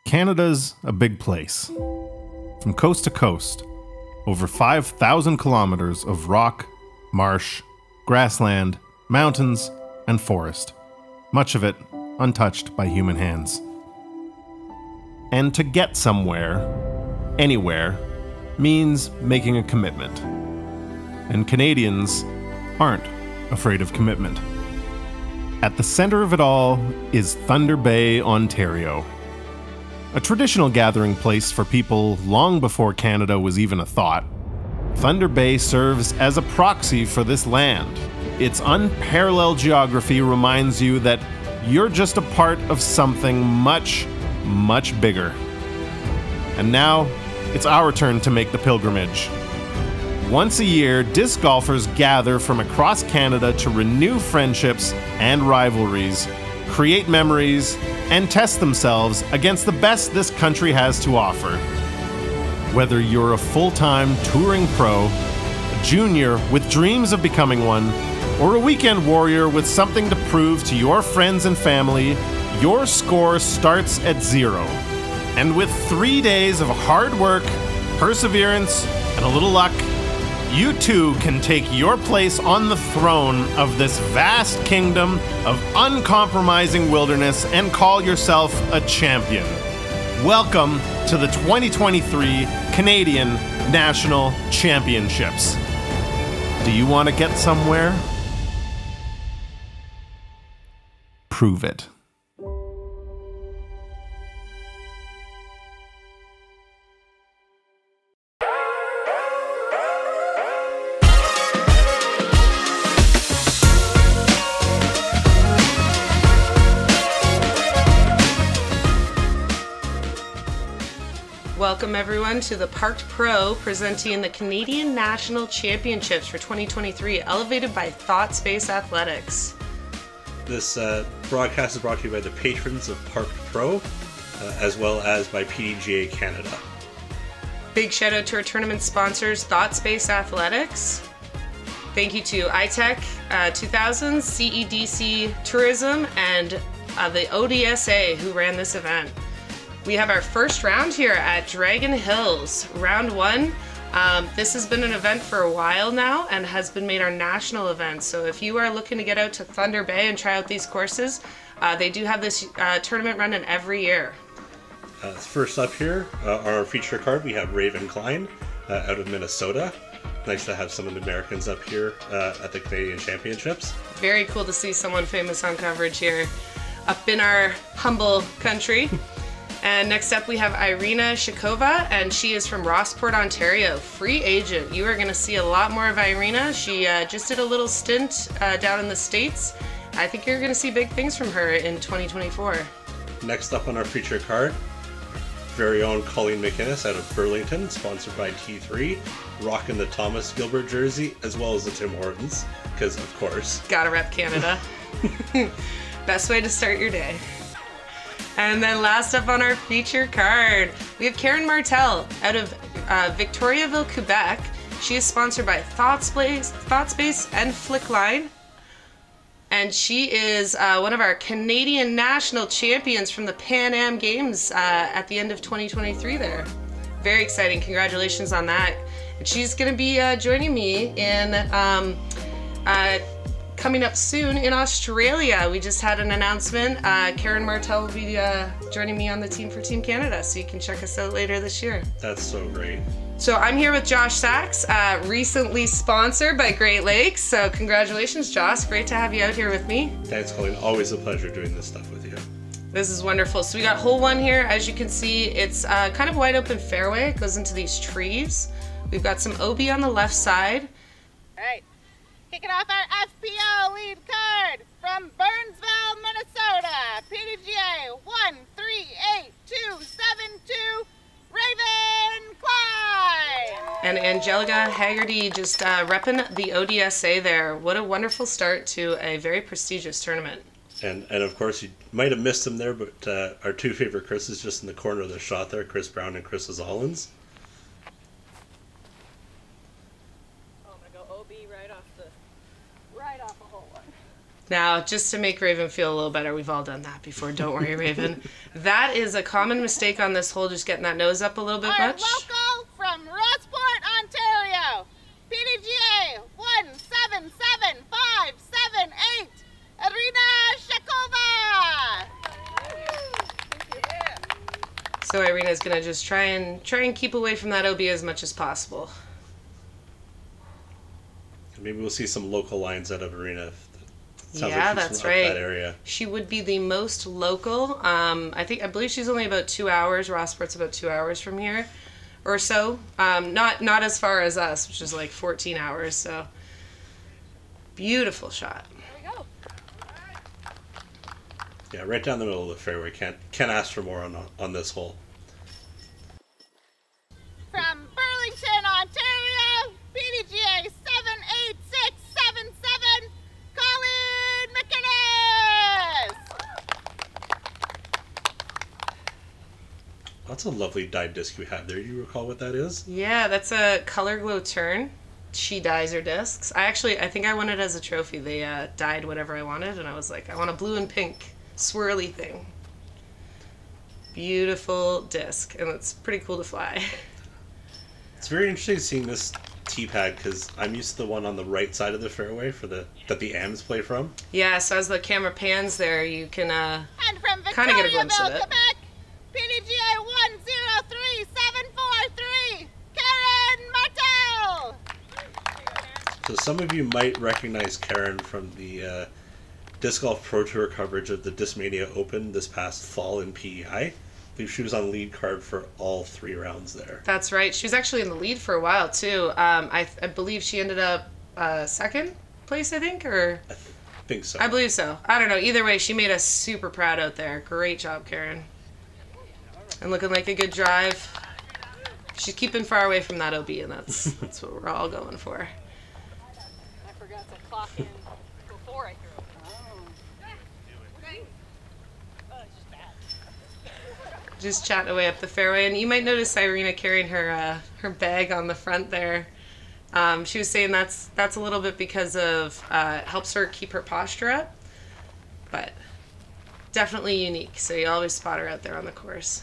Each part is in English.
Canada's a big place. From coast to coast, over 5,000 kilometers of rock, marsh, grassland, mountains, and forest. Much of it untouched by human hands. And to get somewhere, anywhere, means making a commitment. And Canadians aren't afraid of commitment. At the center of it all is Thunder Bay, Ontario. A traditional gathering place for people long before Canada was even a thought. Thunder Bay serves as a proxy for this land. Its unparalleled geography reminds you that you're just a part of something much, much bigger. And now, it's our turn to make the pilgrimage. Once a year, disc golfers gather from across Canada to renew friendships and rivalries, create memories, and test themselves against the best this country has to offer. Whether you're a full-time touring pro, a junior with dreams of becoming one, or a weekend warrior with something to prove to your friends and family, your score starts at 0. And with 3 days of hard work, perseverance, and a little luck, you too can take your place on the throne of this vast kingdom of uncompromising wilderness and call yourself a champion. Welcome to the 2023 Canadian National Championships. Do you want to get somewhere? Prove it. Welcome everyone to the Parked Pro presenting the Canadian National Championships for 2023, elevated by Thought Space Athletics. This broadcast is brought to you by the patrons of Parked Pro, as well as by PDGA Canada. Big shout out to our tournament sponsors, Thought Space Athletics. Thank you to iTech 2000, CEDC Tourism, and the ODSA who ran this event. We have our first round here at Dragon Hills. Round 1. This has been an event for a while now and has been made our national event. So if you are looking to get out to Thunder Bay and try out these courses, they do have this tournament running every year. First up here on our feature card, we have Klein out of Minnesota. Nice to have some of the Americans up here at the Canadian Championships. Very cool to see someone famous on coverage here up in our humble country. And next up we have Irina Shakhova, and she is from Rossport, Ontario. Free agent. You are going to see a lot more of Irina. She just did a little stint down in the States. I think you're going to see big things from her in 2024. Next up on our feature card, very own Colleen McInnes out of Burlington, sponsored by T3, rocking the Thomas Gilbert jersey as well as the Tim Hortons, because of course. Gotta rep Canada. Best way to start your day. And then last up on our feature card, we have Karen Martel out of Victoriaville, Quebec. She is sponsored by Thought Space and Flickline. And she is one of our Canadian national champions from the Pan Am Games at the end of 2023 there. Very exciting. Congratulations on that. And she's going to be joining me in coming up soon in Australia. We just had an announcement. Karen Martel will be joining me on the team for Team Canada, so you can check us out later this year. That's so great. So I'm here with Josh Saxe, recently sponsored by Great Lakes. So congratulations, Josh. Great to have you out here with me. Thanks, Colleen. Always a pleasure doing this stuff with you. This is wonderful. So we got hole 1 here. As you can see, it's kind of wide open fairway. It goes into these trees. We've got some OB on the left side. All right. Kicking off our FPO lead card from Burnsville, Minnesota. PDGA 138272 Raven Klein. And Angelica Haggerty just repping the ODSA there. What a wonderful start to a very prestigious tournament. And of course, you might have missed them there, but our two favorite Chris's just in the corner of the shot there, Chris Brown and Chris Ollins. Oh, I'm going to go OB right off a hole 1. Now, just to make Raven feel a little better, we've all done that before. Don't worry, Raven. That is a common mistake on this hole, just getting that nose up a little bit Our much. local from Rossport, Ontario, PDGA 177578, Irina Shakhova. So Irina's gonna just try and keep away from that OB as much as possible. Maybe we'll see some local lines out of Irina. Sounds Yeah, like she's that's from up right. that area. She would be the most local. I believe she's only about 2 hours. Rossport's about 2 hours from here, or so. Not as far as us, which is like 14 hours. So beautiful shot. There we go. Yeah, right down the middle of the fairway. Can't ask for more on this hole. From Burlington, Ontario, PDGA 78677, Colleen McInnes. That's a lovely dyed disc you have there. Do you recall what that is? Yeah, that's a Color Glow turn. She dyes her discs. I think I won it as a trophy. They dyed whatever I wanted, and I was like, I want a blue and pink swirly thing. Beautiful disc, and it's pretty cool to fly. It's very interesting seeing this tee pad because I'm used to the one on the right side of the fairway that the AMs play from. Yeah, so as the camera pans there, you can And from kind of get a glimpse of Victoriaville, it. Quebec, PDGA 103743, Karen Martel. So some of you might recognize Karen from the Disc Golf Pro Tour coverage of the Discmania Open this past fall in PEI. I believe she was on lead card for all 3 rounds there. That's right. She was actually in the lead for a while too. I believe she ended up second place, I think, or I think so. I believe so. I don't know. Either way, she made us super proud out there. Great job, Karen. And looking like a good drive. She's keeping far away from that OB, and that's what we're all going for. I forgot to clock in before I threw it. Just chatting away up the fairway, and you might notice Irina carrying her bag on the front there. She was saying that's a little bit because of helps her keep her posture up, but definitely unique. So you always spot her out there on the course.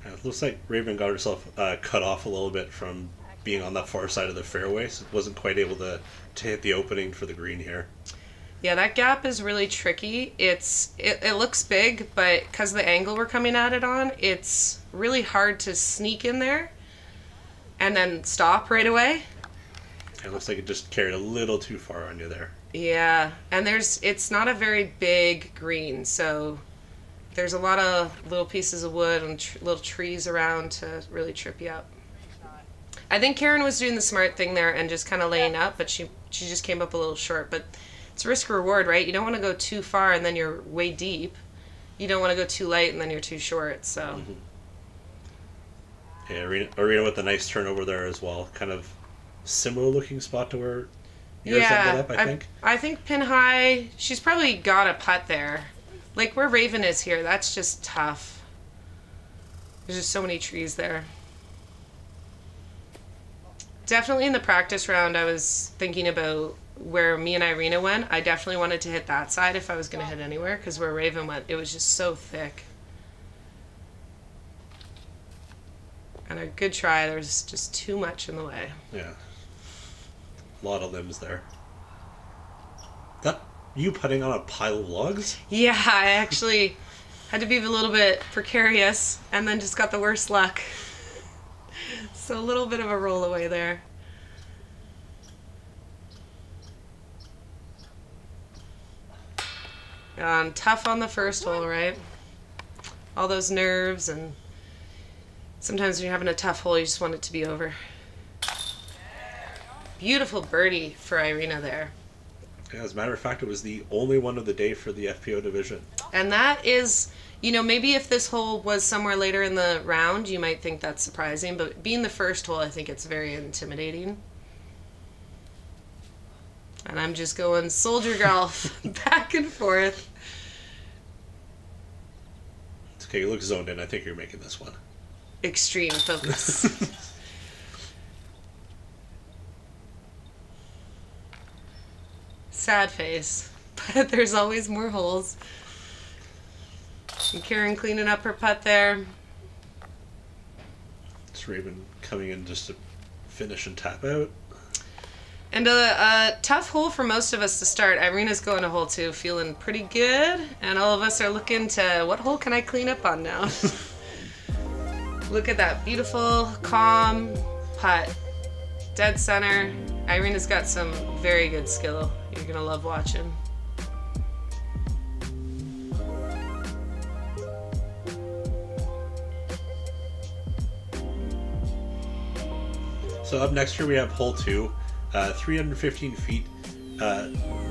It looks like Raven got herself cut off a little bit from being on that far side of the fairway, so wasn't quite able to hit the opening for the green here. Yeah, that gap is really tricky. It looks big, but because of the angle we're coming at it on, it's really hard to sneak in there and then stop right away. It looks like it just carried a little too far on you there. Yeah, and it's not a very big green, so there's a lot of little pieces of wood and little trees around to really trip you up. I think Karen was doing the smart thing there and just kind of laying up, but she just came up a little short. But it's risk reward, right? You don't want to go too far and then you're way deep. You don't want to go too light and then you're too short. So. Mm-hmm. Yeah, Irina with a nice turnover there as well. Kind of similar looking spot to where yours ended up, I think. I think pin high. She's probably got a putt there, like where Raven is here. That's just tough. There's just so many trees there. Definitely in the practice round, I was thinking about where me and Irina went. I definitely wanted to hit that side if I was going to hit anywhere, because where Raven went, it was just so thick. And a good try, there's just too much in the way. Yeah. A lot of limbs there. That you putting on a pile of logs? Yeah, I actually had to be a little bit precarious and then just got the worst luck. So a little bit of a roll away there. Tough on the first hole, right? All those nerves, and sometimes when you're having a tough hole, you just want it to be over. Beautiful birdie for Irina there. Yeah, as a matter of fact, it was the only one of the day for the FPO division. And that is, you know, maybe if this hole was somewhere later in the round, you might think that's surprising, but being the first hole, I think it's very intimidating. And I'm just going soldier golf back and forth. It's okay, you look zoned in. I think you're making this one. Extreme focus. Sad face. But there's always more holes. And Karen cleaning up her putt there. It's Raven coming in just to finish and tap out. And a tough hole for most of us to start. Irina's going to hole 2, feeling pretty good. And all of us are looking to, what hole can I clean up on now? Look at that beautiful, calm putt. Dead center. Irina's got some very good skill. You're going to love watching. So up next here we have hole 2, 315 feet,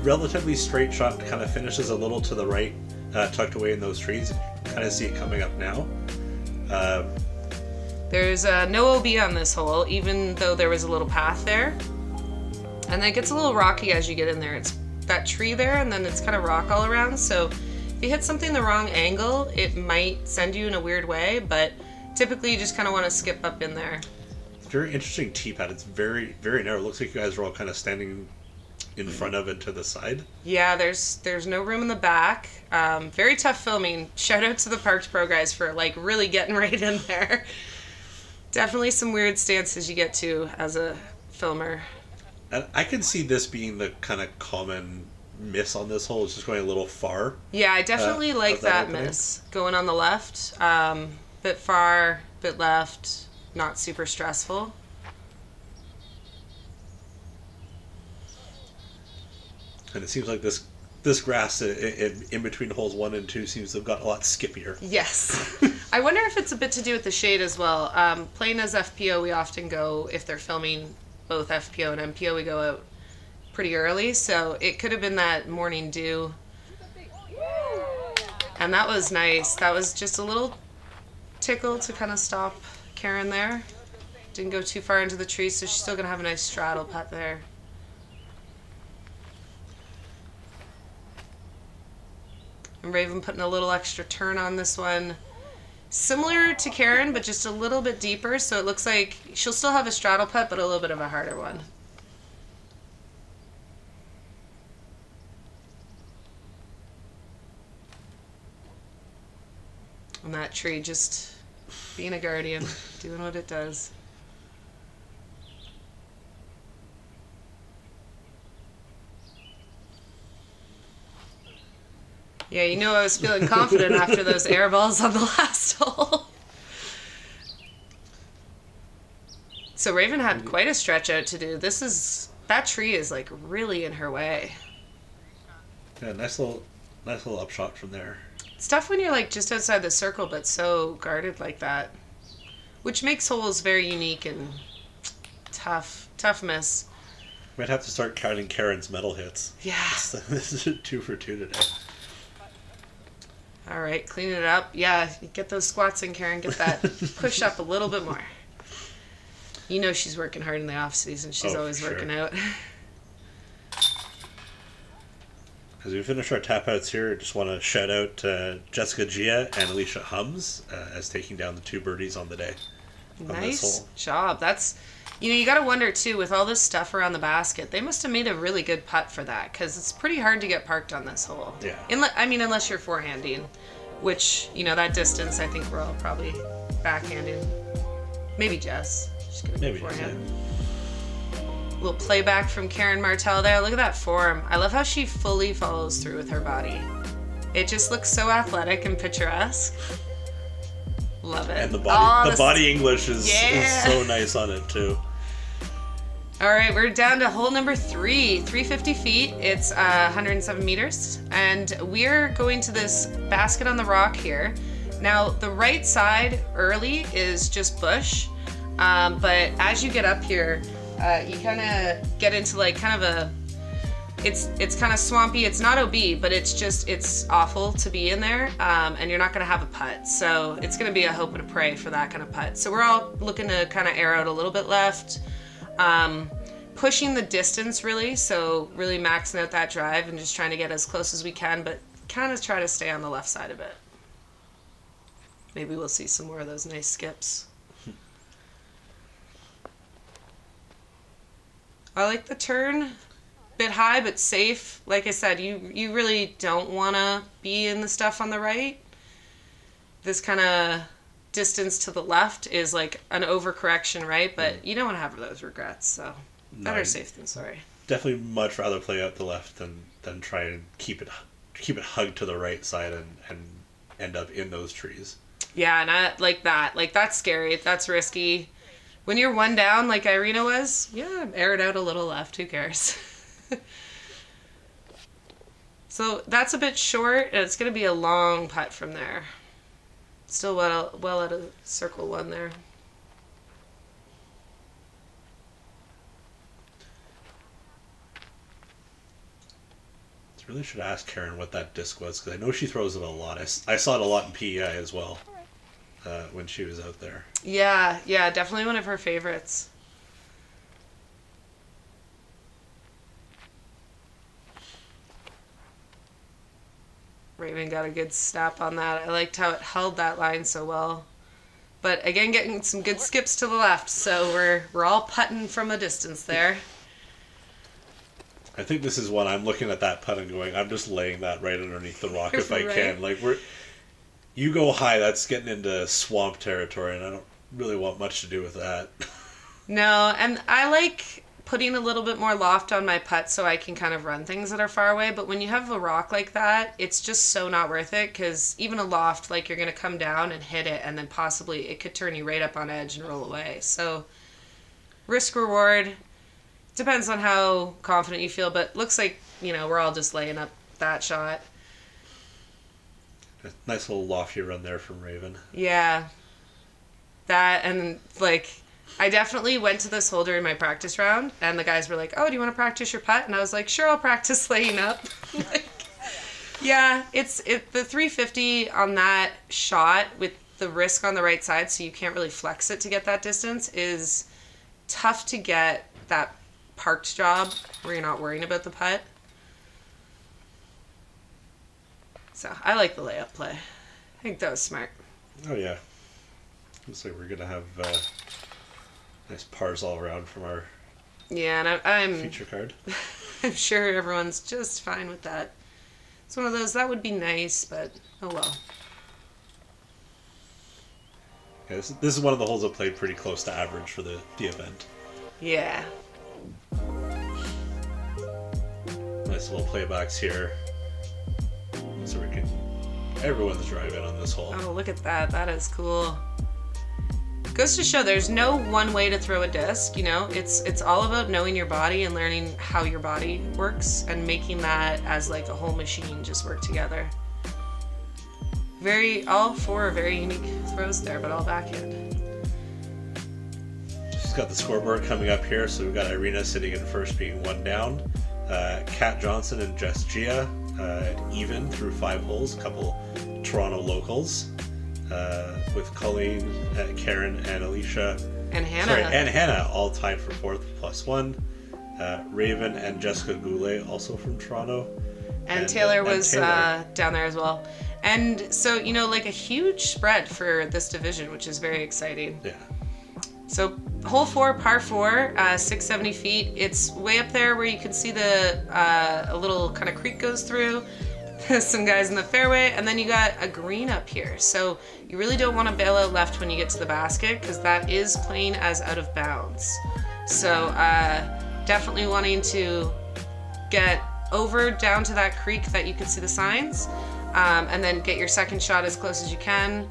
relatively straight shot, kind of finishes a little to the right, tucked away in those trees. Kind of see it coming up now. There's no OB on this hole, even though there was a little path there. And then it gets a little rocky as you get in there. It's that tree there, and then it's kind of rock all around. So if you hit something the wrong angle, it might send you in a weird way, but typically you just kind of want to skip up in there. Very interesting tee pad. It's very, very narrow. It looks like you guys are all kind of standing in front of it to the side. Yeah, there's no room in the back. Very tough filming. Shout out to the Parks Pro guys for like really getting right in there. Definitely some weird stances you get to as a filmer. And I can see this being the kind of common miss on this hole. It's just going a little far. Yeah, I definitely like that miss. Going on the left, bit far, bit left. Not super stressful. And it seems like this grass in between holes 1 and 2 seems to have got a lot skippier. Yes. I wonder if it's a bit to do with the shade as well. Playing as FPO, we often go, if they're filming both FPO and MPO, we go out pretty early. So it could have been that morning dew. And that was nice. That was just a little tickle to kind of stop Karen there. Didn't go too far into the tree, so she's still gonna have a nice straddle putt there. And Raven putting a little extra turn on this one. Similar to Karen, but just a little bit deeper, so it looks like she'll still have a straddle putt, but a little bit of a harder one. And that tree just being a guardian, doing what it does. Yeah, you know I was feeling confident after those air balls on the last hole. So Raven had quite a stretch out to do. That tree is like really in her way. Yeah, nice little upshot from there. It's tough when you're like just outside the circle, but so guarded like that, which makes holes very unique and tough miss. Might have to start counting Karen's medal hits. Yeah. This is 2 for 2 today. All right, clean it up. Yeah, get those squats in, Karen. Get that push up a little bit more. You know she's working hard in the off season. She's always working out. As we finish our tap outs here, I just want to shout out Jessica Gia and Alicia Hums as taking down the 2 birdies on the day. Nice job. That's, you got to wonder too, with all this stuff around the basket, they must have made a really good putt for that, because it's pretty hard to get parked on this hole. Yeah. Unless you're forehanding, which, that distance, I think we're all probably backhanding. Maybe Jess. She's going to be forehand. Yeah. Little playback from Karen Martel there. Look at that form. I love how she fully follows through with her body. It just looks so athletic and picturesque. Love it. And the body English is so nice on it too. All right, we're down to hole number 3, 350 feet. It's 107 meters. And we're going to this basket on the rock here. Now, the right side early is just bush. But as you get up here, you kind of get into like kind of a, it's kind of swampy. It's not OB, but it's awful to be in there. And you're not going to have a putt. So it's going to be a hope and a pray for that kind of putt. So we're all looking to kind of air out a little bit left. Pushing the distance really. So really maxing out that drive and just trying to get as close as we can, but kind of try to stay on the left side of it. Maybe we'll see some more of those nice skips. I like the turn. bit high, but safe. Like I said, you really don't want to be in the stuff on the right. This kind of distance to the left is like an overcorrection, right? But you don't want to have those regrets, so better safe than sorry. Definitely much rather play out the left than try and keep it hugged to the right side and end up in those trees. Yeah, and I like that. Like, that's scary. That's risky. When you're one down, like Irina was, yeah, air it out a little left. Who cares? So that's a bit short, and it's going to be a long putt from there. Still well out of circle one there. Really should ask Karen what that disc was, because I know she throws it a lot. I saw it a lot in PEI as well when she was out there. Yeah, definitely one of her favorites. Raven got a good snap on that. I liked how it held that line so well. But again, getting some good skips to the left, so we're all putting from a distance there. I think this is one I'm looking at that putt and going, I'm just laying that right underneath the rock if I can. Like, you go high, that's getting into swamp territory, and I don't really want much to do with that. No, and I like putting a little bit more loft on my putt so I can kind of run things that are far away. But when you have a rock like that, it's just so not worth it, because even a loft, like, you're going to come down and hit it, and then possibly it could turn you right up on edge and roll away. So risk reward. Depends on how confident you feel, but looks like, we're all just laying up that shot. A nice little lofty run there from Raven. Yeah. That, and, like, I definitely went to this hole during my practice round, and the guys were like, oh, do you want to practice your putt? And I was like, sure, I'll practice laying up. Like, yeah, it's the 350 on that shot with the risk on the right side, so you can't really flex it to get that distance, is tough to get that parked job where you're not worrying about the putt. So I like the layup play. I think that was smart. Oh yeah, looks like we're gonna have nice pars all around from our and I'm feature card. I'm sure everyone's just fine with that. It's one of those that would be nice, but oh well. Yeah, this is one of the holes that played pretty close to average for the event. Yeah. Nice little playbacks here. So everyone's driving on this hole. Oh, look at that. That is cool. Goes to show there's no one way to throw a disc, It's all about knowing your body and learning how your body works and making that as like a whole machine just work together. All four are very unique throws there, but all backhand. She's got the scoreboard coming up here, so we've got Irina sitting in first being one down. Kat Johnson and Jess Gia even through 5 holes, a couple Toronto locals, with Colleen, Karen, and Alicia. And Hannah. All tied for 4th +1. Raven and Jessica Goulet also from Toronto. And Taylor was down there as well. And so, like a huge spread for this division, which is very exciting. Yeah. So hole 4, par 4, 670 feet. It's way up there where you can see a little kind of creek goes through. Some guys in the fairway, and then you got a green up here. So you really don't want to bail out left when you get to the basket, because that is playing as out of bounds. So definitely wanting to get over down to that creek that you can see the signs, and then get your second shot as close as you can,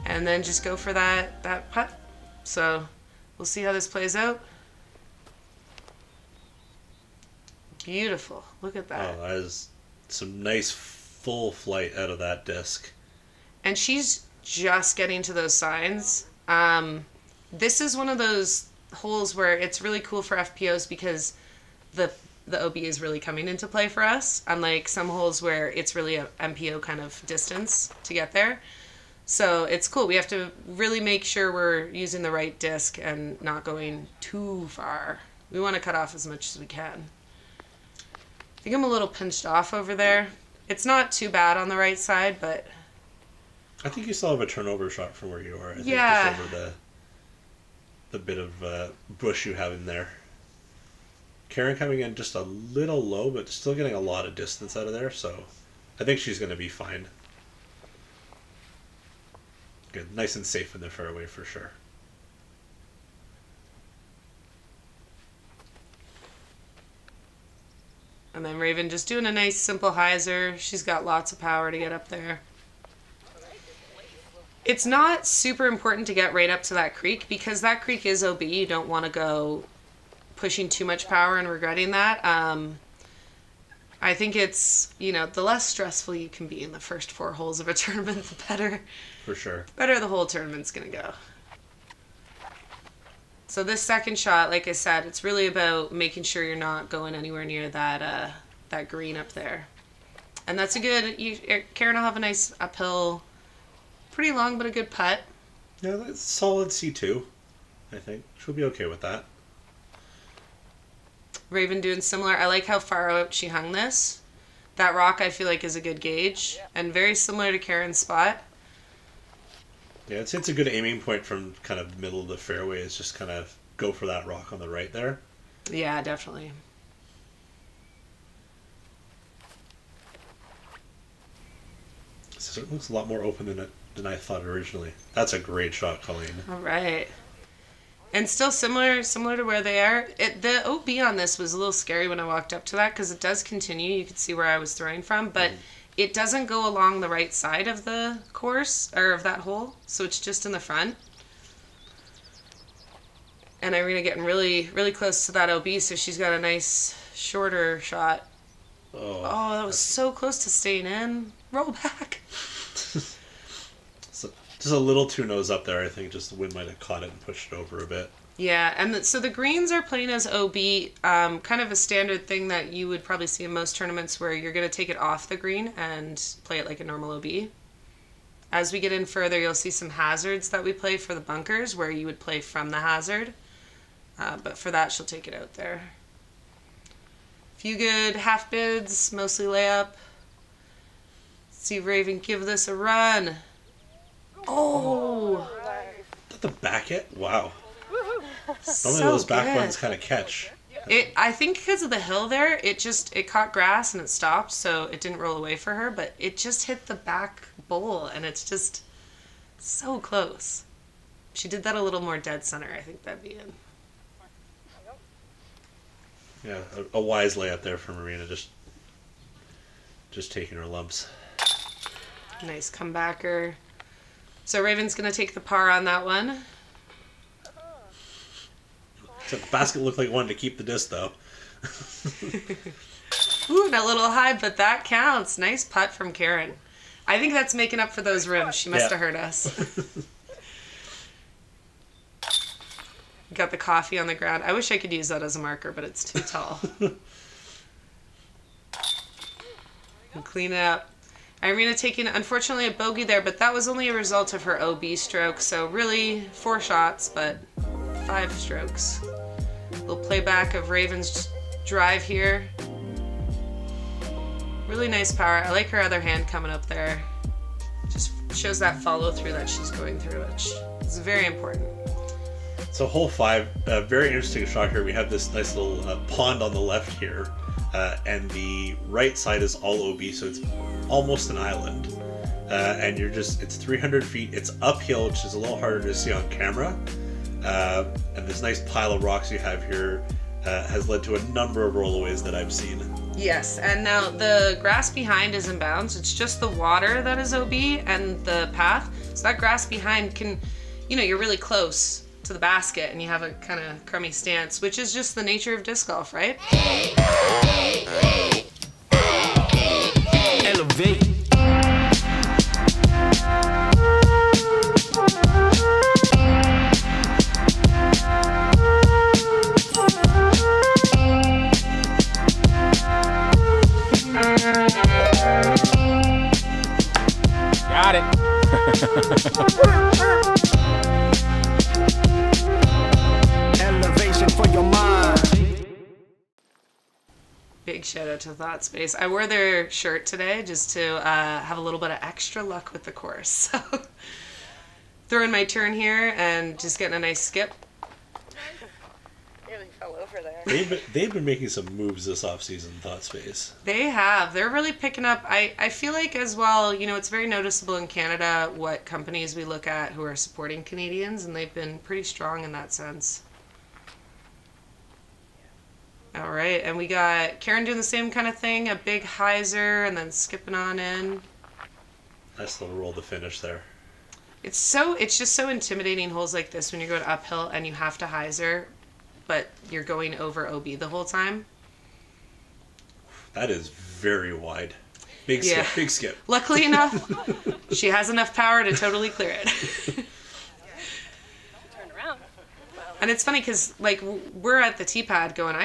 and then just go for that putt. So we'll see how this plays out. Beautiful. Look at that. Oh, that is some nice full flight out of that disc. And she's just getting to those signs. This is one of those holes where it's really cool for FPOs because the OB is really coming into play for us, unlike some holes where it's really a MPO kind of distance to get there. So it's cool. We have to really make sure we're using the right disc and not going too far. We want to cut off as much as we can. I think I'm a little pinched off over there. It's not too bad on the right side, but I think you still have a turnover shot from where you are. I think just over the bit of bush you have in there. Karen coming in just a little low, but still getting a lot of distance out of there, so I think she's going to be fine. Good. Nice and safe in the fairway for sure. And then Raven just doing a nice simple hyzer. She's got lots of power to get up there. It's not super important to get right up to that creek because that creek is OB. You don't want to go pushing too much power and regretting that. I think it's, you know, the less stressful you can be in the first 4 holes of a tournament, the better. For sure. Better the whole tournament's going to go. So this second shot, like I said, it's really about making sure you're not going anywhere near that that green up there. And that's a good, Karen will have a nice uphill, pretty long, but a good putt. Yeah, that's solid C2, I think. She'll be okay with that. Raven doing similar. I like how far out she hung this. That rock I feel like is a good gauge and very similar to Karen's spot. Yeah, it's a good aiming point from kind of middle of the fairway is just kind of go for that rock on the right there. Yeah, definitely. So it looks a lot more open than I thought originally. That's a great shot, Colleen. All right. And still similar to where they are. The OB on this was a little scary when I walked up to that because it does continue. You could see where I was throwing from, but it doesn't go along the right side of the course, or of that hole, so it's just in the front. And Irina getting really, really close to that OB, so she's got a nice shorter shot. Oh, that was so close to staying in. Roll back. So, just a little too nose up there, I think. Just the wind might have caught it and pushed it over a bit. Yeah, and so the greens are playing as OB, kind of a standard thing that you would probably see in most tournaments where you're going to take it off the green and play it like a normal OB. As we get in further, you'll see some hazards that we play for the bunkers where you would play from the hazard. But for that, she'll take it out there. Few good half bids, mostly layup. See Raven give this a run. Oh! Is that the back hit? Wow. So Normally those back good. ones kind of catch. I think because of the hill there, it caught grass and it stopped, so it didn't roll away for her, but it just hit the back bowl, and it's just so close. If she did that a little more dead center, I think that'd be in. Yeah, a wise layup there from Irina, just taking her lumps. Nice comebacker. So Raven's going to take the par on that one. Except the basket looked like it wanted to keep the disc, though. Ooh, and a little high, but that counts. Nice putt from Karen. I think that's making up for those rims. She must have heard us. Got the coffee on the ground. I wish I could use that as a marker, but it's too tall. And clean it up. Irina taking, unfortunately, a bogey there, but that was only a result of her OB stroke. So really 4 shots, but 5 strokes. Little playback of Raven's drive here. Really nice power. I like her other hand coming up there. Just shows that follow through that she's going through, which is very important. So hole 5, very interesting shot here. We have this nice little pond on the left here, and the right side is all OB, so it's almost an island. And it's 300 feet, it's uphill, which is a little harder to see on camera. And this nice pile of rocks you have here has led to a number of rollaways that I've seen. Yes, and now the grass behind is in bounds. It's just the water that is OB and the path. So that grass behind can, you're really close to the basket and you have a kind of crummy stance, which is just the nature of disc golf, right? Elevate. Got it. Elevation for your mind. Big shout out to Thought Space. I wore their shirt today just to have a little bit of extra luck with the course. So throwing my turn here and just getting a nice skip. Nearly fell over. over there. They've been making some moves this offseason, Thought Space. They have. They're really picking up. I feel like as well, you know, it's very noticeable in Canada what companies we look at who are supporting Canadians, and they've been pretty strong in that sense. All right, and we got Karen doing the same kind of thing, a big hyzer, and then skipping on in. Nice little roll to finish there. It's just so intimidating holes like this when you're going uphill and you have to hyzer, but you're going over OB the whole time. That is very wide. Big skip, big skip. Luckily enough, she has enough power to totally clear it. Turn around. And it's funny because, like, we're at the tee pad going,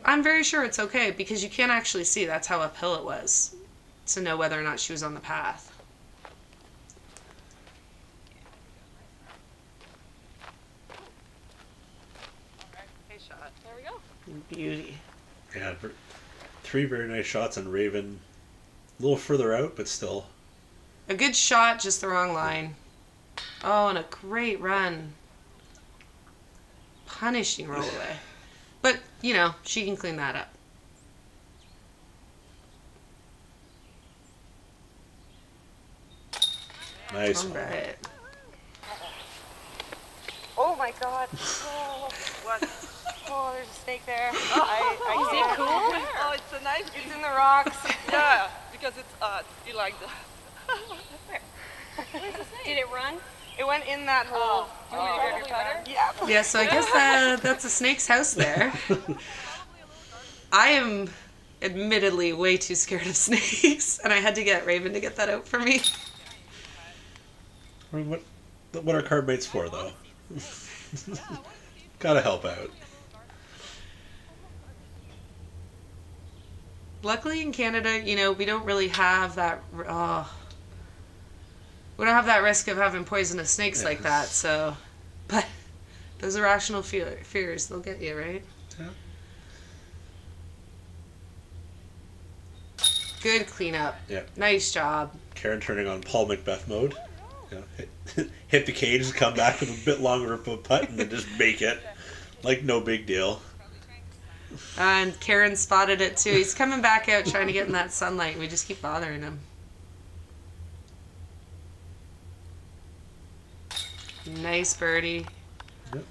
I'm very sure it's okay, because you can't actually see. That's how uphill it was to know whether or not she was on the path. Shot. There we go. Beauty. Yeah, 3 very nice shots on Raven. A little further out, but still. A good shot, just the wrong line. Oh, and a great run. Punishing roll away. But, you know, she can clean that up. Nice. All right. Oh my god. Oh, what? Oh, there's a snake there. Is it cool? Oh, it's a nice. It's in the rocks. Yeah, because it's you like the. Where's the snake? Did it run? It went in that hole. Do you want me to grab your putter? Yeah. Yeah, so I guess that's a snake's house there. I am admittedly way too scared of snakes, and I had to get Raven to get that out for me. I mean, what are card mates for, though? Gotta help out. Luckily in Canada, you know, we don't really have that. We don't have that risk of having poisonous snakes like that. So, but those irrational fears, they'll get you, right? Yeah. Good cleanup. Yeah. Nice job. Karen turning on Paul Macbeth mode. You know, hit the cage, come back with a bit longer of a putt, and then just make it. Like no big deal. And Karen spotted it too. He's coming back out trying to get in that sunlight, and we just keep bothering him. Nice birdie. Yep.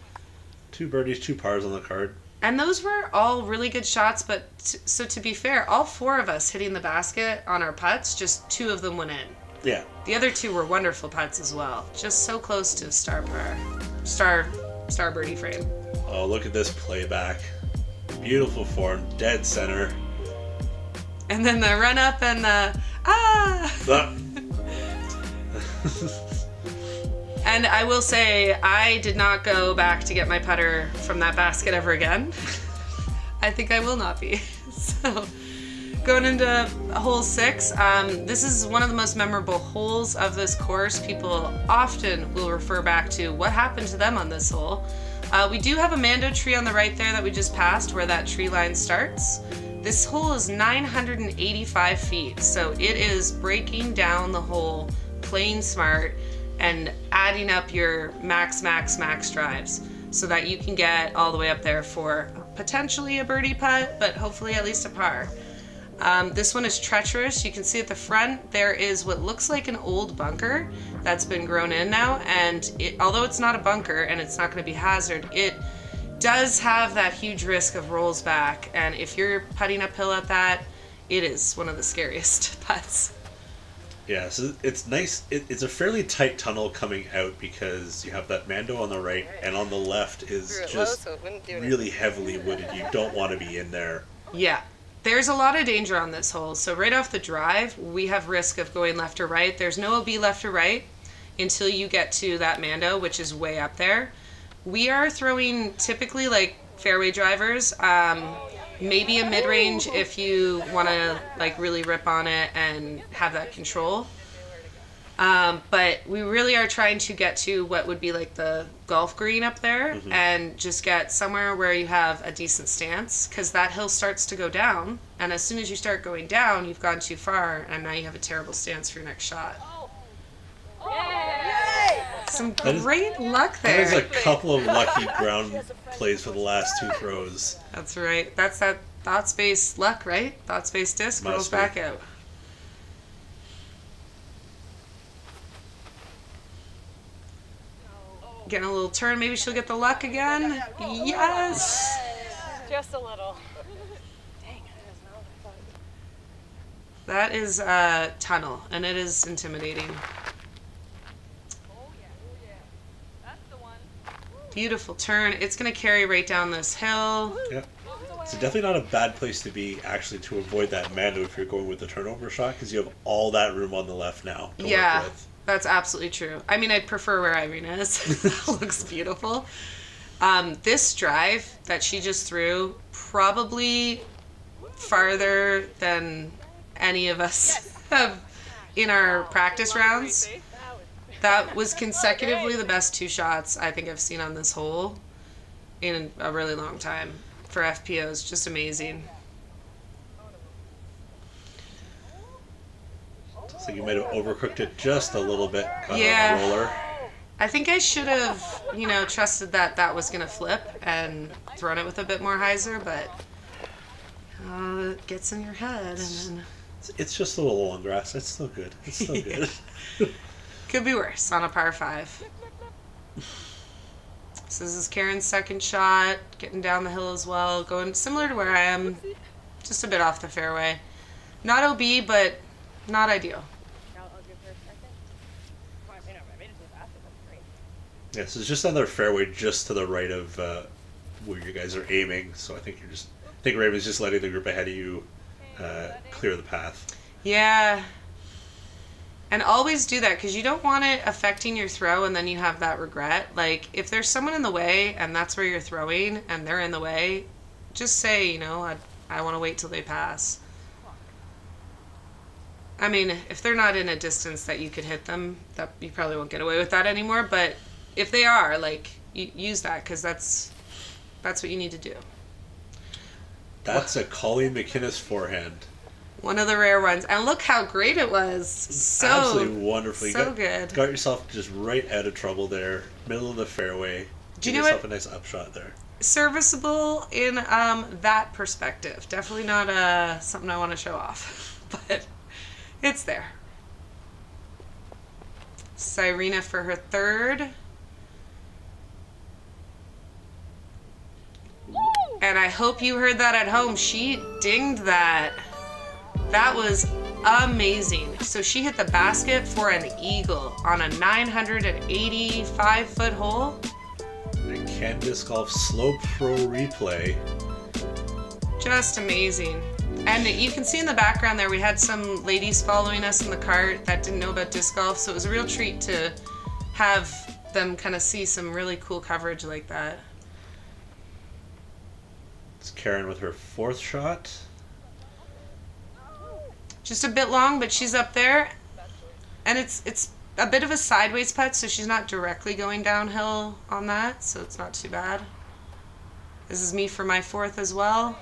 2 birdies, 2 pars on the card. And those were all really good shots, but so to be fair, all 4 of us hitting the basket on our putts, just 2 of them went in. Yeah. The other 2 were wonderful putts as well. Just so close to star birdie frame. Oh, look at this playback. Beautiful form, dead center. And then the run up and the And I will say, I did not go back to get my putter from that basket ever again. I think I will not be. So, going into hole 6, this is one of the most memorable holes of this course. People often will refer back to what happened to them on this hole. We do have a Mando tree on the right there that we just passed where that tree line starts. This hole is 985 feet, so it is breaking down the hole, playing smart, and adding up your max drives so that you can get all the way up there for potentially a birdie putt, but hopefully at least a par. This one is treacherous. You can see at the front there is what looks like an old bunker that's been grown in now, and although it's not a bunker and it's not going to be hazard, it does have that huge risk of rolls back, and if you're putting uphill at that, it is one of the scariest putts. Yeah, so it's nice. It's a fairly tight tunnel coming out because you have that Mando on the right, and on the left is just really heavily wooded. You don't want to be in there. Yeah. There's a lot of danger on this hole. So right off the drive, we have risk of going left or right. There's no OB left or right until you get to that Mando, which is way up there. We are throwing typically like fairway drivers, maybe a mid-range if you want to like really rip on it and have that control. But we really are trying to get to what would be like the golf green up there, and just get somewhere where you have a decent stance, because that hill starts to go down, and as soon as you start going down, you've gone too far, and now you have a terrible stance for your next shot. Some great luck There's there. a couple of lucky ground plays for the last 2 throws. That's right. That's that thought space luck, right? Thought space disc rolls Must be. back out. Getting a little turn. Maybe she'll get the luck again. Yes. Just a little. That is a tunnel, and it is intimidating. Beautiful turn. It's going to carry right down this hill. Yeah. It's definitely not a bad place to be, actually, to avoid that Mando if you're going with the turnover shot, because you have all that room on the left now to Yeah, work with. that's absolutely true. I mean, I'd prefer where Irina is. That looks beautiful. This drive that she just threw, probably farther than any of us have in our practice rounds. That was consecutively the best 2 shots I think I've seen on this hole in a really long time for FPOs. Just amazing. So you might have overcooked it just a little bit on Yeah. the roller. I think I should have, you know, trusted that that was going to flip and thrown it with a bit more hyzer, but it gets in your head and then... It's just a little long grass. It's still good. It's still good. Could be worse on a par 5. So this is Karen's second shot, getting down the hill as well, going similar to where I am, just a bit off the fairway. Not OB, but not ideal. Yeah, so it's just on their fairway, just to the right of where you guys are aiming. So I think Raven's just letting the group ahead of you clear the path. Yeah. And always do that, because you don't want it affecting your throw and then you have that regret. Like, if there's someone in the way and that's where you're throwing and they're in the way, just say, you know, I want to wait till they pass. I mean, if they're not in a distance that you could hit them, that you probably won't get away with that anymore. But if they are, like, use that, because that's what you need to do. That's a Colleen McInnes forehand. One of the rare ones. And look how great it was. So absolutely wonderful. So good. Got yourself just right out of trouble there. Middle of the fairway. Do you Give know yourself what? a nice upshot there. Serviceable in that perspective. Definitely not something I want to show off. But it's there. Irina for her third. And I hope you heard that at home. She dinged that. That was amazing. So she hit the basket for an eagle on a 985-foot hole. And Ken Disc Golf Slope Pro replay. Just amazing. And you can see in the background there, we had some ladies following us in the cart that didn't know about disc golf. So it was a real treat to have them kind of see some really cool coverage like that. It's Karen with her 4th shot. Just a bit long, but she's up there. And it's a bit of a sideways putt, so she's not directly going downhill on that, so it's not too bad. This is me for my 4th as well.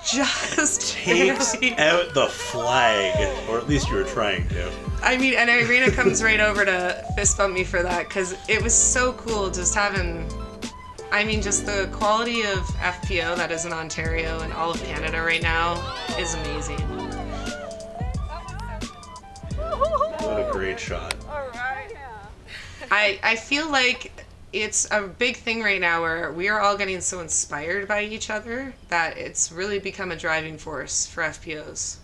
Just Takes barely. out the flag, or at least you were trying to. I mean, and Irina comes right over to fist bump me for that, because it was so cool just having... I mean, just the quality of FPO that is in Ontario and all of Canada right now is amazing. What a great shot. I feel like it's a big thing right now where we are all getting so inspired by each other that it's really become a driving force for FPOs.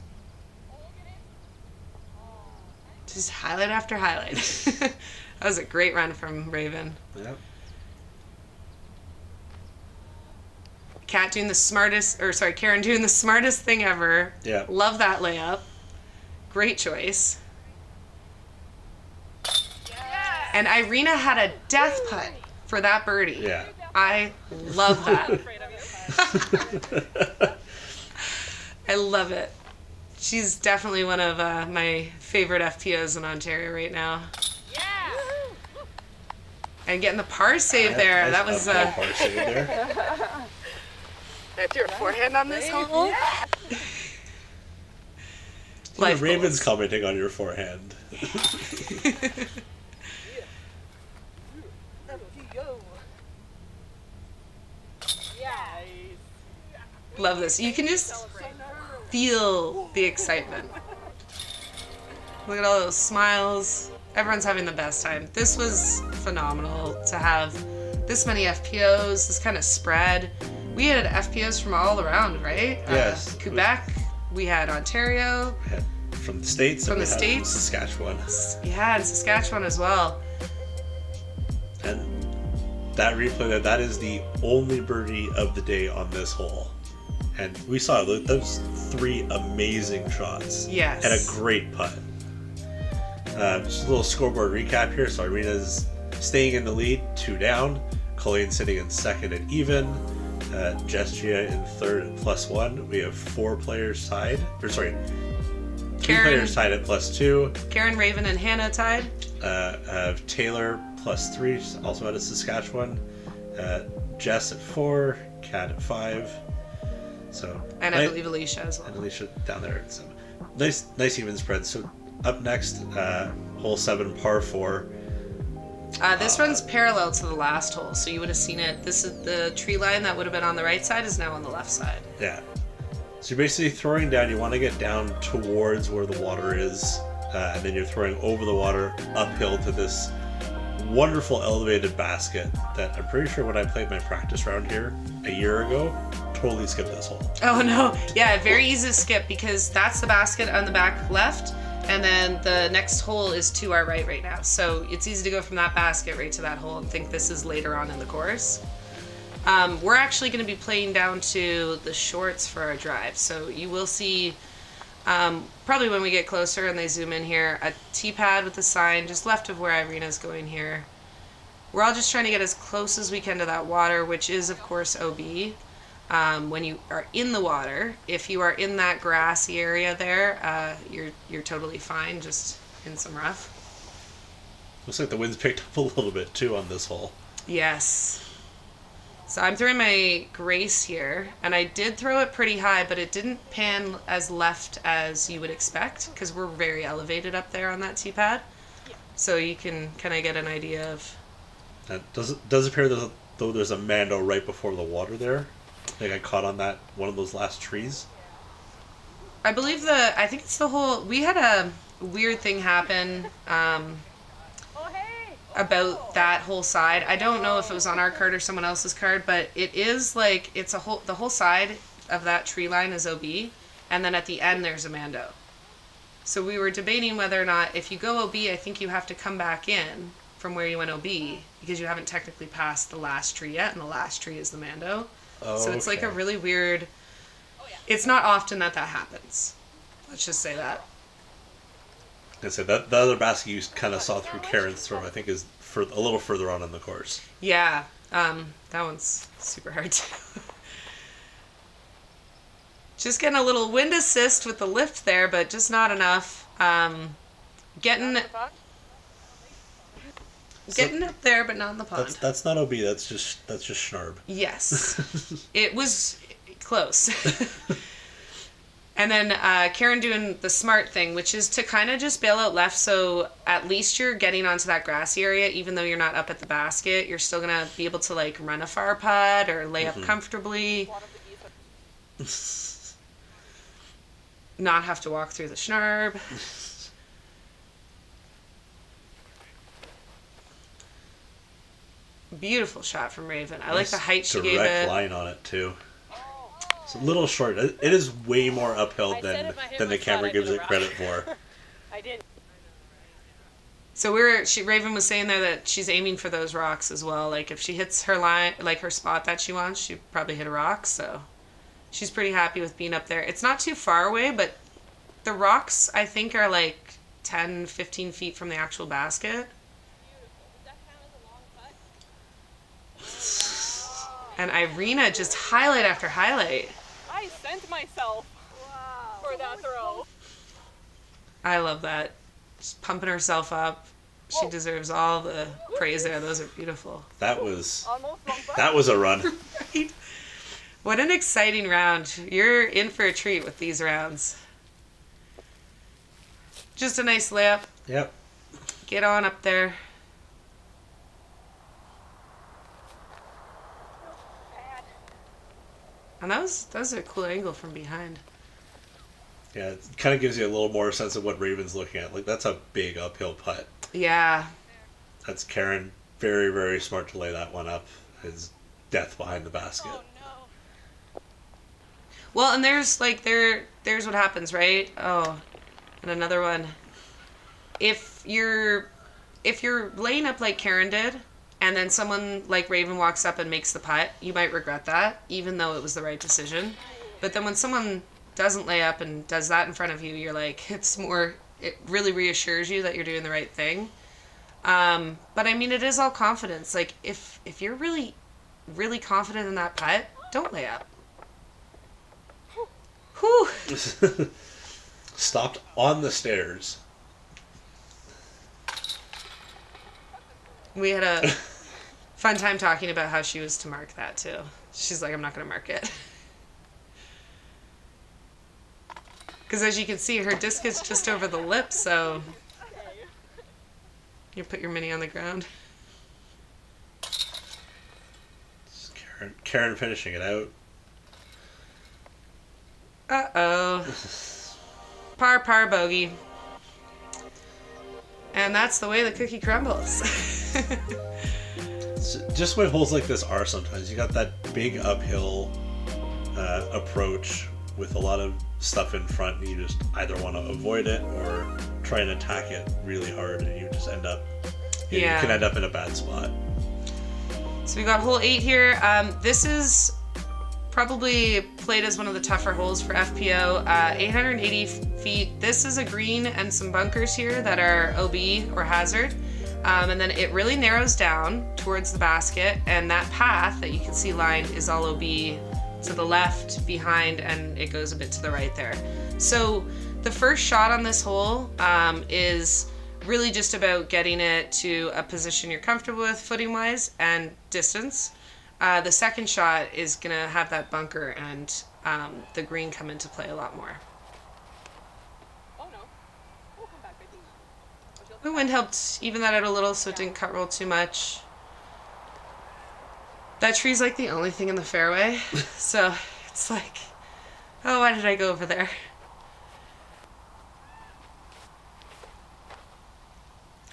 Just highlight after highlight. That was a great run from Raven. Yep. Karen doing the smartest thing ever. Yeah. Love that layup. Great choice. And Irina had a death putt for that birdie. Yeah. I love that. I love it. She's definitely one of my favorite FPOs in Ontario right now. And getting the par save there. That was par save there. That's your forehand on this hole? Life Raven's goals. commenting on your forehand. Love this. You can just feel the excitement. Look at all those smiles. Everyone's having the best time. This was phenomenal to have this many FPOs, this kind of spread. We had FPOs from all around, right? Yes. Quebec, we had Ontario. We had from the States. From and the we had States. Saskatchewan. Yeah, and Saskatchewan as well. And that replay, that is the only birdie of the day on this hole. And we saw those 3 amazing shots. Yes. And a great putt. Just a little scoreboard recap here. So Irina's staying in the lead, 2 down. Colleen sitting in second at even. Gestia in third at +1. We have 4 players tied. Or sorry, 2 players tied at +2. Karen, Raven, and Hannah tied. Taylor +3, she's also out of Saskatchewan. Jess at 4. Kat at 5. So, And I believe Alicia as well. And Alicia down there at 7. Nice even spread. So up next, hole 7, par 4. This runs parallel to the last hole, so you would have seen it. This is the tree line that would have been on the right side is now on the left side. Yeah. So you're basically throwing down, you want to get down towards where the water is, and then you're throwing over the water uphill to this wonderful elevated basket that I'm pretty sure when I played my practice round here a year ago, totally skipped this hole. Oh no, yeah, very easy to skip because that's the basket on the back left, and then the next hole is to our right now. So it's easy to go from that basket right to that hole and think this is later on in the course. We're actually going to be playing down to the shorts for our drive, so you will see probably when we get closer and they zoom in here, a T-pad with a sign just left of where Irina's going here. We're all just trying to get as close as we can to that water, which is of course OB. When you are in the water, if you are in that grassy area there, you're totally fine, just in some rough. Looks like the wind's picked up a little bit too on this hole. Yes. So I'm throwing my Grace here, and I did throw it pretty high, but it didn't pan as left as you would expect, because we're very elevated up there on that T-pad. So you can kind of get an idea of... It does appear though there's a Mando right before the water there. I think I caught on that one of those last trees. I believe I think it's the whole... We had a weird thing happen about that whole side. I don't know if it was on our card or someone else's card, but it is like, it's the whole side of that tree line is OB, and then at the end there's a Mando. So we were debating whether or not, if you go OB, I think you have to come back in from where you went OB, because you haven't technically passed the last tree yet, and the last tree is the Mando. Oh, so it's like a okay. really weird... It's not often that happens. Let's just say that. I said that the other basket you kind of saw through Karen's throw, I think, is a little further on in the course. Yeah, that one's super hard too. Just getting a little wind assist with the lift there, but just not enough. Getting up there, but not in the pond. That's not OB. That's just Schnarb. Yes, it was close. And then Karen doing the smart thing, which is to kind of just bail out left, so at least you're getting onto that grassy area, even though you're not up at the basket. You're still going to be able to like run a far putt or lay up comfortably. Not have to walk through the Schnarb. Beautiful shot from Raven. I like the height she gave it. Direct line on it too. It's a little short. It is way more uphill than the camera gives it credit for. I did. So Raven was saying there that she's aiming for those rocks as well. Like if she hits her line, like her spot that she wants, she'd probably hit a rock. So she's pretty happy with being up there. It's not too far away, but the rocks I think are like 10, 15 feet from the actual basket. And Irina just highlight after highlight. I sent myself for that throw. I love that. Just pumping herself up. She deserves all the praise there. Those are beautiful. That was Almost a run. Right? What an exciting round. You're in for a treat with these rounds. Just a nice layup. Yep. Get on up there. And that was a cool angle from behind. Yeah, it kind of gives you a little more sense of what Raven's looking at. Like, that's a big uphill putt. Yeah. That's Karen. Very, very smart to lay that one up. His death behind the basket. Oh no. Well, and there's what happens, right? Oh, and another one. If you're laying up like Karen did, and then someone like Raven walks up and makes the putt, you might regret that, even though it was the right decision. But then when someone doesn't lay up and does that in front of you, you're like, it really reassures you that you're doing the right thing. But I mean, it is all confidence. Like, if you're really, really confident in that putt, don't lay up. Whew. Stopped on the stairs. We had a fun time talking about how she was to mark that, too. She's like, I'm not going to mark it. Because as you can see, her disc is just over the lip, so you put your mini on the ground. Karen finishing it out. Uh-oh. Par bogey. And that's the way the cookie crumbles. So just what holes like this are sometimes. You got that big uphill approach with a lot of stuff in front, and you just either want to avoid it or try and attack it really hard, and you just end up... You can end up in a bad spot. So we got hole 8 here. This is probably played as one of the tougher holes for FPO. 880 feet. This is a green and some bunkers here that are OB or hazard. And then it really narrows down towards the basket, and that path that you can see lined is all OB to the left, behind, and it goes a bit to the right there. So the first shot on this hole is really just about getting it to a position you're comfortable with footing-wise and distance. The second shot is going to have that bunker and the green come into play a lot more. Oh no. Oh, come back, baby. The wind helped even that out a little so it didn't cut roll too much. That tree's like the only thing in the fairway, so it's like, oh, why did I go over there?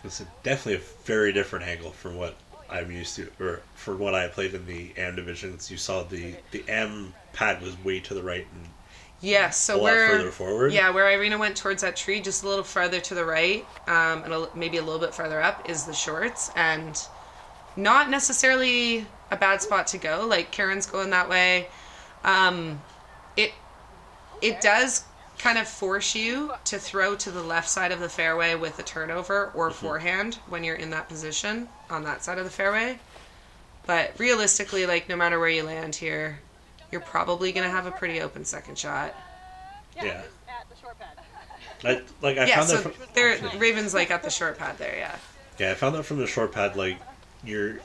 It's definitely a very different angle from what I'm used to, or from what I played in the M divisions. You saw the M pad was way to the right and yeah, so a lot further forward. Yeah, where Irina went towards that tree, just a little farther to the right, and maybe a little bit farther up is the shorts, and not necessarily a bad spot to go. Like Karen's going that way. It does kind of force you to throw to the left side of the fairway with a turnover or forehand when you're in that position on that side of the fairway. But realistically, like, no matter where you land here, you're probably going to have a pretty open second shot. Yeah. At the short pad. I Yeah, found so that Raven's like at the short pad there, yeah. Yeah, I found that from the short pad, like, you're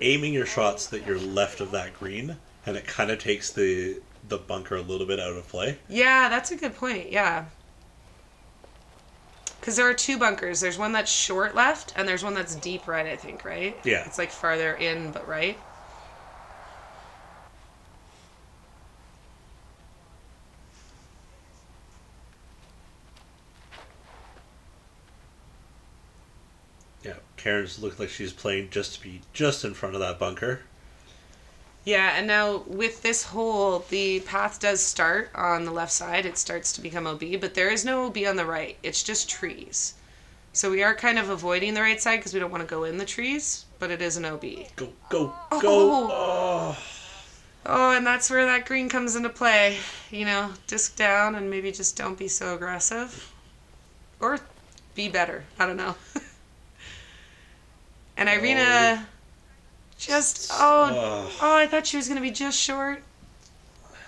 aiming your shots that you're left of that green, and it kind of takes the bunker a little bit out of play. Yeah, that's a good point, yeah. Because there are two bunkers. There's one that's short left, and there's one that's deep right, I think, right? Yeah. It's like farther in, but right. Yeah, Karen's looked like she's playing just to be just in front of that bunker. Yeah, and now with this hole, the path does start on the left side. It starts to become OB, but there is no OB on the right. It's just trees. So we are kind of avoiding the right side because we don't want to go in the trees, but it is an OB. Go, go, Oh. go! Oh. Oh, and that's where that green comes into play. You know, disc down and maybe just don't be so aggressive. Or be better. I don't know. And Irina just, I thought she was going to be just short.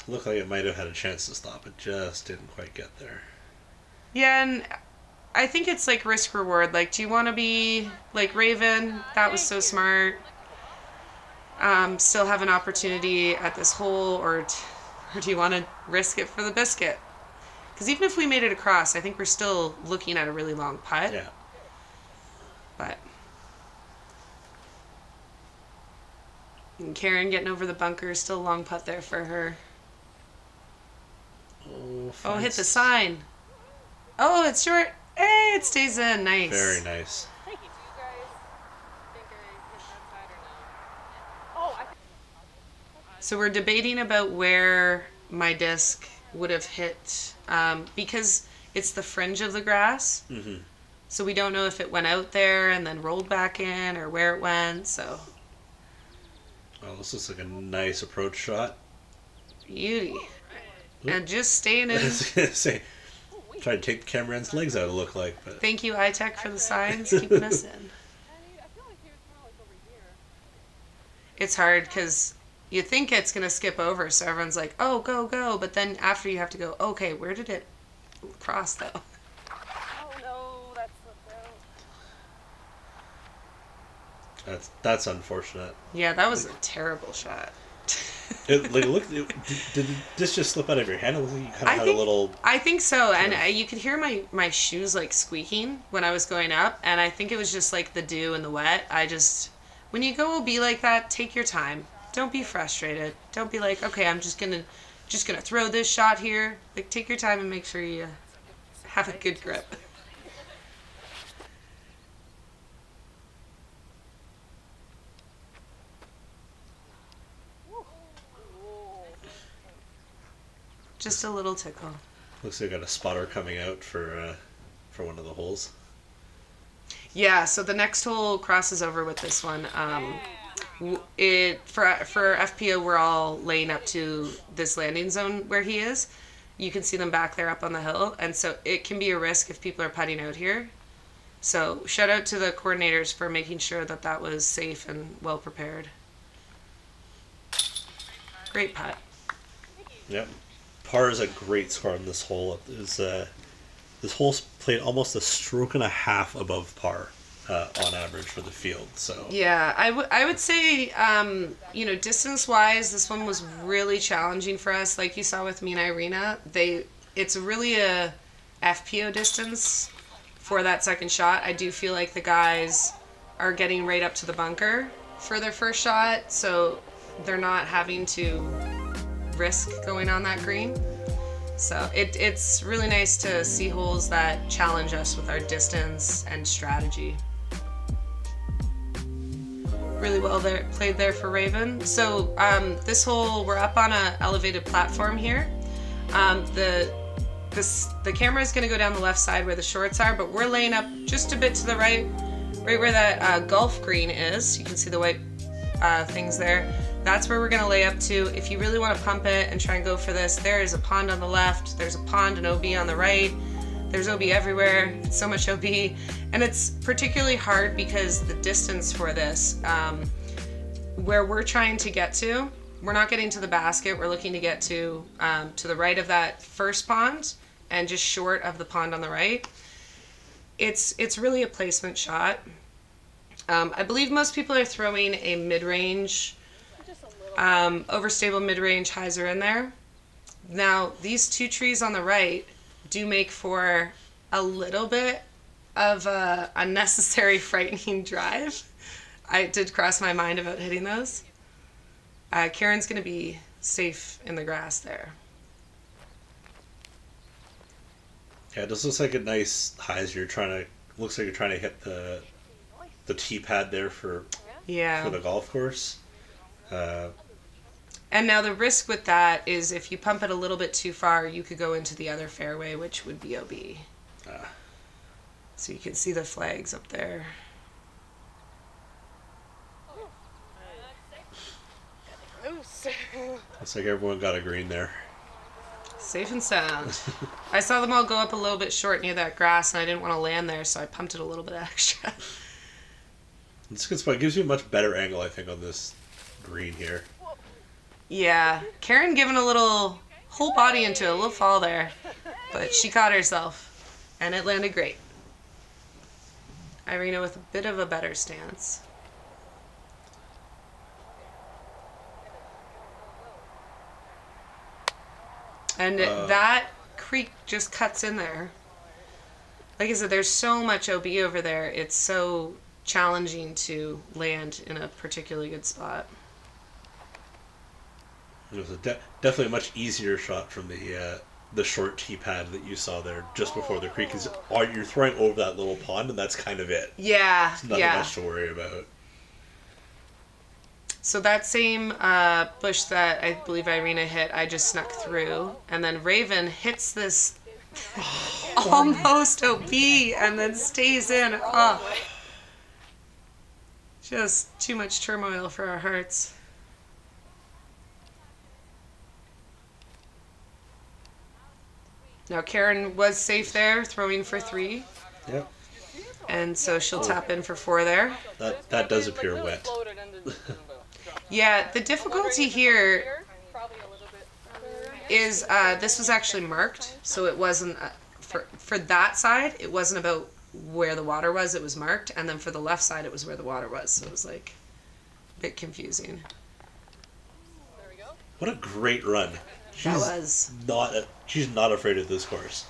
Looked like it might have had a chance to stop. It just didn't quite get there. Yeah, and I think it's like risk reward. Like, do you want to be like Raven? That was so smart. Still have an opportunity at this hole, or do you want to risk it for the biscuit? Because even if we made it across, I think we're still looking at a really long putt. Yeah. But. And Karen getting over the bunker, still a long putt there for her. Oh, hit the sign. Oh, it's short. Hey, it stays in. Nice. Very nice. Thank you. Do you guys think I hit that side or no? Oh, So we're debating about where my disc would have hit because it's the fringe of the grass. Mm-hmm. So we don't know if it went out there and then rolled back in or where it went. So. Well, this looks like a nice approach shot. Beauty. And just staying in. I was going to say, try to take the cameraman's legs out, it looked like. But Thank you, iTech, for the signs, keeping us in. I feel like he was kind of like over here. It's hard because you think it's going to skip over, so everyone's like, oh, go, go. But then after you have to go, okay, where did it cross, though? Oh no, that's slipped out. that's unfortunate. Yeah, that was a terrible shot. Did this just slip out of your hand? It looked like you kind of had a little... I think so, and you could hear my shoes like squeaking when I was going up, and I think it was just like the dew and the wet. When you go OB like that, take your time. Don't be frustrated. Don't be like, okay, I'm just gonna throw this shot here. Like, take your time and make sure you have a good grip. Just a little tickle. Looks like I got a spotter coming out for one of the holes. Yeah, so the next hole crosses over with this one. For FPO, we're all laying up to this landing zone where he is. You can see them back there up on the hill, and so it can be a risk if people are putting out here. So shout out to the coordinators for making sure that that was safe and well prepared. Great putt. Yep. Par is a great score on this hole. This hole's played almost a stroke and a half above par on average for the field. So yeah, I would say distance wise, this one was really challenging for us. Like you saw with me and Irina, it's really a FPO distance for that second shot. I do feel like the guys are getting right up to the bunker for their first shot, so they're not having to risk going on that green. So it's really nice to see holes that challenge us with our distance and strategy. Really well played there for Raven. So this hole, we're up on a elevated platform here. The camera is going to go down the left side where the shorts are, but we're laying up just a bit to the right where that golf green is. You can see the white things there. That's where we're going to lay up to. If you really want to pump it and try and go for this, there is a pond on the left, there's a pond and OB on the right, there's OB everywhere, it's so much OB, and it's particularly hard because the distance for this, where we're trying to get to, we're not getting to the basket, we're looking to get to the right of that first pond and just short of the pond on the right. It's really a placement shot. I believe most people are throwing a mid-range, overstable mid-range hyzer in there. Now, these two trees on the right do make for a little bit of a unnecessary frightening drive. I did cross my mind about hitting those. Karen's going to be safe in the grass there. Yeah, this looks like a nice hyzer. Looks like you're trying to hit the tee pad there for the golf course. And now the risk with that is if you pump it a little bit too far, you could go into the other fairway, which would be OB. So you can see the flags up there. Looks like everyone got a green there. Safe and sound. I saw them all go up a little bit short near that grass, and I didn't want to land there, so I pumped it a little bit extra. It's a good spot. It gives you a much better angle, I think, on this green here. Yeah, Karen giving a little whole body into a little fall there, but she caught herself, and it landed great. Irina with a bit of a better stance. And that creek just cuts in there. Like I said, there's so much OB over there. It's so challenging to land in a particularly good spot. It was definitely a much easier shot from the short tee pad that you saw there just before the creek. Is you're throwing over that little pond, and that's kind of it. Yeah, There's nothing much to worry about. So that same bush that I believe Irina hit, I just snuck through, and then Raven hits this almost OB and then stays in. Oh, just too much turmoil for our hearts. Now Karen was safe there, throwing for 3. Yep. And so she'll tap in for 4 there. That does appear wet. Yeah, the difficulty here is this was actually marked, so it wasn't for that side. It wasn't about where the water was; it was marked, and then for the left side, it was where the water was. So it was like a bit confusing. What a great run! She's not afraid of this course.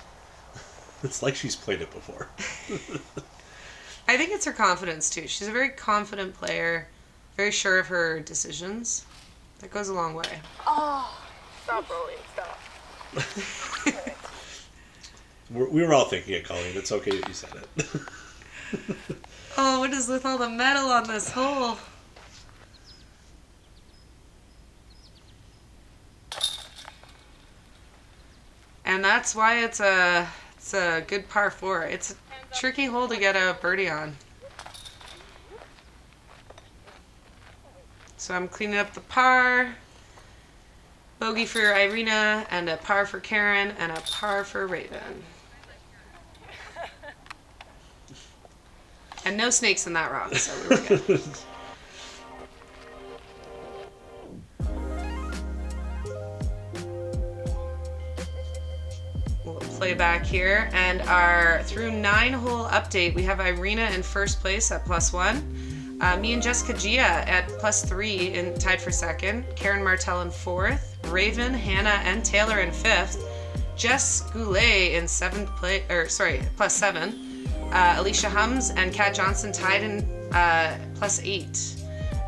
It's like she's played it before. I think it's her confidence too. She's a very confident player, very sure of her decisions. That goes a long way. Oh, stop rolling, stop. We were all thinking it, Colleen. It's okay that you said it. Oh, what is with all the metal on this hole? And that's why it's a good par 4. It's a tricky hole to get a birdie on. So I'm cleaning up the par. Bogey for Irina, and a par for Karen, and a par for Raven. And no snakes in that rock, so we were good. We'll play back here, and our through 9-hole update, we have Irina in first place at +1. Me and Jessica Gia at +3 and tied for second. Karen Martel in 4th. Raven, Hannah, and Taylor in 5th. Jess Goulet in +7. Alicia Hums and Kat Johnson tied in +8.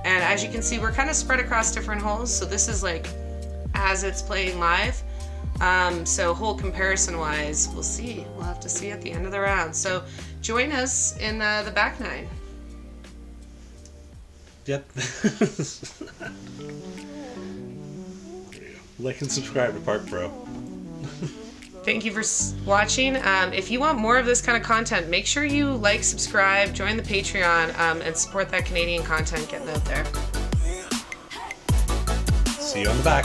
And as you can see, we're kind of spread across different holes. So this is like as it's playing live. So hole comparison wise, we'll see. We'll have to see at the end of the round. So join us in the back 9. Yep. Like and subscribe to Park Pro. Thank you for watching. If you want more of this kind of content, make sure you like, subscribe, join the Patreon, and support that Canadian content getting out there. See you on the back.